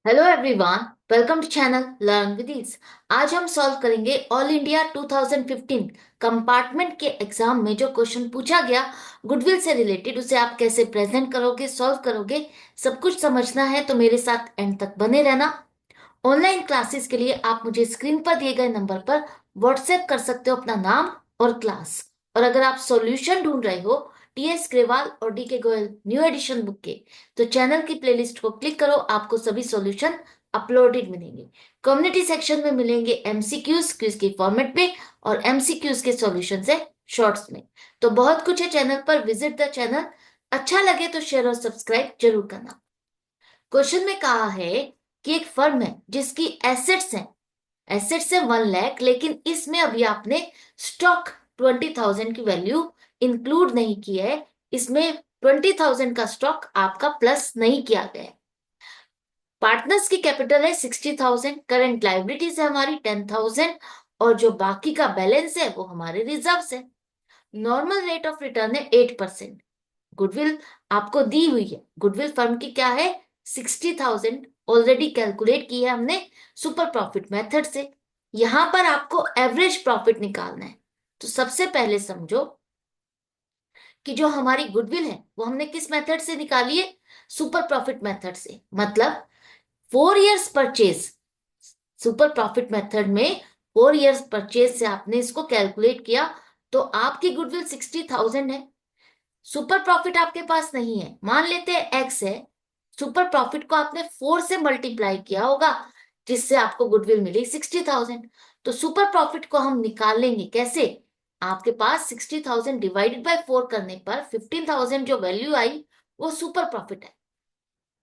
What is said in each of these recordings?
Hello everyone, welcome to channel learn with ease. आज हम solve करेंगे ऑल इंडिया 2015 कंपार्टमेंट के एग्जाम में जो क्वेश्चन पूछा गया गुडविल से रिलेटेड, उसे आप कैसे प्रेजेंट करोगे, सॉल्व करोगे, सब कुछ समझना है तो मेरे साथ एंड तक बने रहना। ऑनलाइन क्लासेस के लिए आप मुझे स्क्रीन पर दिए गए नंबर पर व्हाट्सएप कर सकते हो अपना नाम और क्लास। और अगर आप सॉल्यूशन ढूंढ रहे हो टीएस ग्रेवाल और डी के गोयल न्यू एडिशन बुक के, तो चैनल की प्लेलिस्ट को क्लिक करो, आपको सभी सॉल्यूशन अपलोडेड मिलेंगे। कम्युनिटी सेक्शन में मिलेंगे एमसीक्यूज क्विज के फॉर्मेट पे और एमसीक्यूज के सॉल्यूशन है शॉर्ट्स में। तो बहुत कुछ है चैनल पर, विजिट द चैनल। अच्छा लगे तो शेयर और सब्सक्राइब जरूर करना। क्वेश्चन में कहा है कि एक फर्म है जिसकी एसेट्स है 1 लाख, लेकिन इसमें अभी आपने स्टॉक 20,000 की वैल्यू इंक्लूड नहीं की है। इसमें 20,000 का स्टॉक आपका प्लस नहीं किया गया है। पार्टनर्स की कैपिटल है 60,000, करंट लाइबिलिटीज है हमारी 10,000, और जो बाकी का बैलेंस है वो हमारे रिजर्व्स है। नॉर्मल रेट ऑफ रिटर्न है 8%। गुडविल आपको दी हुई है, गुडविल फर्म की क्या है 60,000, ऑलरेडी कैलकुलेट की है हमने सुपर प्रॉफिट मेथड से। यहां पर आपको एवरेज प्रॉफिट निकालना है। तो सबसे पहले समझो कि जो हमारी गुडविल है वो हमने किस मेथड से निकाली है, सुपर प्रॉफिट मेथड से। मतलब 4 years purchase, super profit method में 4 इयर्स परचेज से आपने इसको कैलकुलेट किया, तो आपकी गुडविल 60,000 है। सुपर प्रॉफिट आपके पास नहीं है, मान लेते हैं एक्स है। सुपर प्रॉफिट को आपने 4 से मल्टीप्लाई किया होगा, जिससे आपको गुडविल मिली 60,000। तो सुपर प्रॉफिट को हम निकाल लेंगे कैसे। आपके पास 60,000 डिवाइडेड बाय 4 करने पर 15,000 जो वैल्यू आई वो सुपर प्रॉफिट है।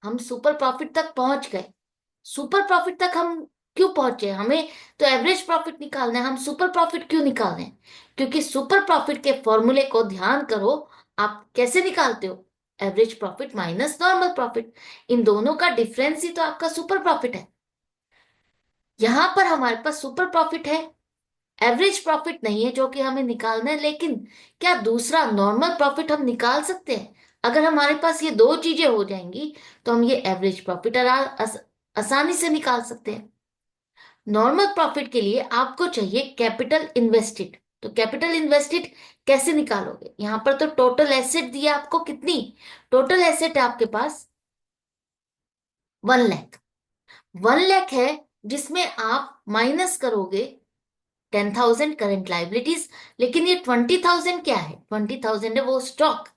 हम सुपर प्रॉफिट तक पहुंच गए। सुपर प्रॉफिट तक हम क्यों पहुंचे, हमें तो एवरेज प्रॉफिट निकालना है। हम सुपर प्रॉफिट क्यों निकाल रहे हैं, क्योंकि सुपर प्रॉफिट के फॉर्मूले को ध्यान करो। आप कैसे निकालते हो, average profit minus normal profit, इन दोनों का डिफरेंस ही तो आपका सुपर प्रॉफिट है। यहां पर हमारे पास सुपर प्रॉफिट है, एवरेज प्रॉफिट नहीं है जो कि हमें निकालना है। लेकिन क्या दूसरा नॉर्मल प्रॉफिट हम निकाल सकते हैं? अगर हमारे पास ये दो चीजें हो जाएंगी तो हम ये एवरेज प्रॉफिट आसानी से निकाल सकते हैं। नॉर्मल प्रॉफिट के लिए आपको चाहिए कैपिटल इन्वेस्टेड। तो कैपिटल इन्वेस्टेड कैसे निकालोगे, यहां पर तो टोटल एसेट दिया आपको, कितनी टोटल एसेट है आपके पास 1 लाख। 1 लाख है, जिसमें आप माइनस करोगे 10,000 करंट लाइबिलिटीज। लेकिन ये 20,000 क्या है, 20,000 है वो स्टॉक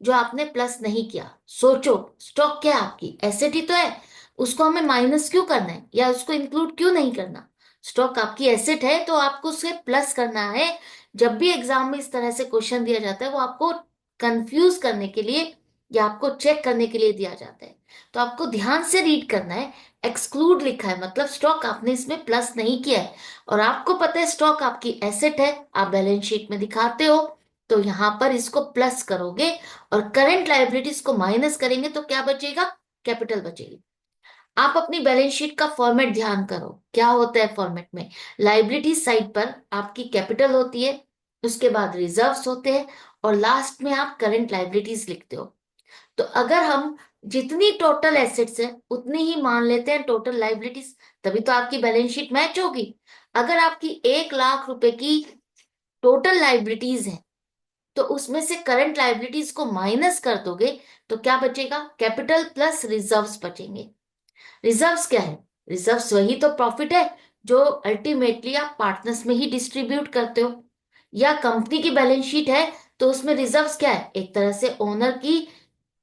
जो आपने प्लस नहीं किया। सोचो, स्टॉक क्या है, आपकी एसेट ही तो है, उसको हमें माइनस क्यों करना है या उसको इंक्लूड क्यों नहीं करना। स्टॉक आपकी एसेट है तो आपको उसे प्लस करना है। जब भी एग्जाम में इस तरह से क्वेश्चन दिया जाता है वो आपको कंफ्यूज करने के लिए या आपको चेक करने के लिए दिया जाता है। तो आपको ध्यान से रीड करना है। एक्सक्लूड लिखा है मतलब स्टॉक आपने इसमें प्लस नहीं किया है, और आपको पता है स्टॉक आपकी एसेट है, आप बैलेंस शीट में दिखाते हो। तो यहां पर इसको प्लस करोगे और करंट लायबिलिटीज को माइनस करेंगे तो क्या बचेगा, कैपिटल बचेगी। आप अपनी बैलेंस शीट का फॉर्मेट ध्यान करो, क्या होता है फॉर्मेट में। लायबिलिटी साइड पर आपकी कैपिटल होती है, उसके बाद रिजर्व्स होते हैं, और लास्ट में आप करंट लायबिलिटीज लिखते हो। तो अगर हम जितनी टोटल एसेट्स है उतनी ही मान लेते हैं टोटल लाइबिलिटीज, तभी तो आपकी बैलेंस शीट मैच होगी। अगर आपकी 1 लाख रुपए की टोटल लाइबिलिटीज है तो उसमें से करंट लाइबिलिटीज को माइनस कर दोगे तो क्या बचेगा, कैपिटल प्लस रिजर्व्स बचेंगे। रिजर्व्स क्या है, रिजर्व्स वही तो प्रॉफिट है जो अल्टीमेटली आप पार्टनर्स में ही डिस्ट्रीब्यूट करते हो। या कंपनी की बैलेंस शीट है तो उसमें रिजर्व्स क्या है, एक तरह से ओनर की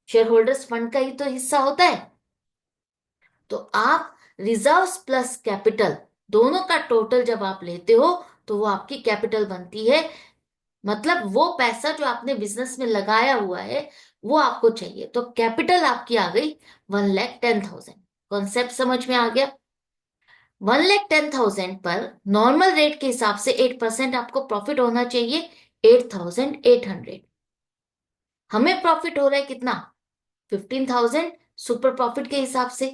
शेयर होल्डर्स फंड का ही तो हिस्सा होता है। तो आप रिजर्व्स प्लस कैपिटल दोनों का टोटल जब आप लेते हो तो वो आपकी कैपिटल बनती है। मतलब वो पैसा जो आपने बिजनेस में लगाया हुआ है वो आपको चाहिए, तो कैपिटल आपकी आ गई 1,10,000। कॉन्सेप्ट समझ में आ गया। 1,10,000 पर नॉर्मल रेट के हिसाब से 8% आपको प्रॉफिट होना चाहिए, 8,800। हमें प्रॉफिट हो रहा है कितना, 15,000 सुपर प्रॉफिट के हिसाब से।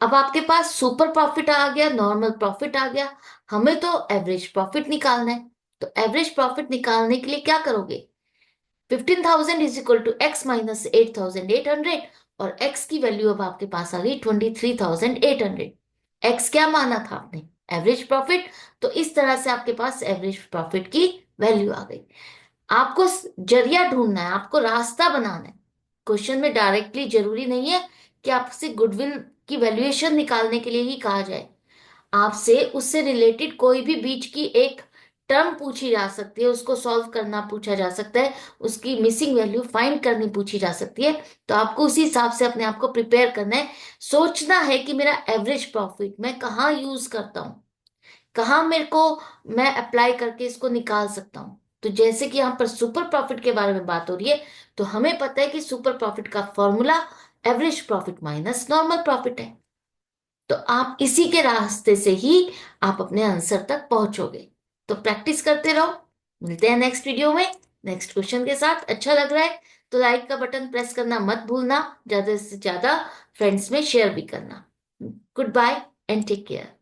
अब आपके पास सुपर प्रॉफिट आ गया, नॉर्मल प्रॉफिट आ गया, हमें तो एवरेज प्रॉफिट निकालना है। तो एवरेज प्रॉफिट निकालने के लिए क्या करोगे, 15,000 is equal to x minus 8,800 और x की वैल्यू अब आपके पास आ गई 23,800। x क्या माना था आपने? Average profit. तो इस तरह से आपके पास एवरेज प्रॉफिट की वैल्यू आ गई। आपको जरिया ढूंढना है, आपको रास्ता बनाना है। क्वेश्चन में डायरेक्टली जरूरी नहीं है कि आपसे गुडविल की वैल्यूएशन निकालने के लिए ही कहा जाए। आपसे उससे रिलेटेड कोई भी बीच की एक टर्म पूछी जा सकती है, उसको सॉल्व करना पूछा जा सकता है, उसकी मिसिंग वैल्यू फाइंड करनी पूछी जा सकती है। तो आपको उसी हिसाब से अपने आप को प्रिपेयर करना है। सोचना है कि मेरा एवरेज प्रॉफिट मैं कहाँ यूज करता हूँ, कहाँ मेरे को मैं अप्लाई करके इसको निकाल सकता हूँ। तो जैसे कि यहाँ पर सुपर प्रॉफिट के बारे में बात हो रही है, तो हमें पता है कि सुपर प्रॉफिट का formula average profit minus normal profit है। तो आप इसी के रास्ते से ही आप अपने आंसर तक पहुंचोगे। तो प्रैक्टिस करते रहो। मिलते हैं नेक्स्ट वीडियो में नेक्स्ट क्वेश्चन के साथ। अच्छा लग रहा है तो लाइक का बटन प्रेस करना मत भूलना, ज्यादा से ज्यादा फ्रेंड्स में शेयर भी करना। Goodbye and take care.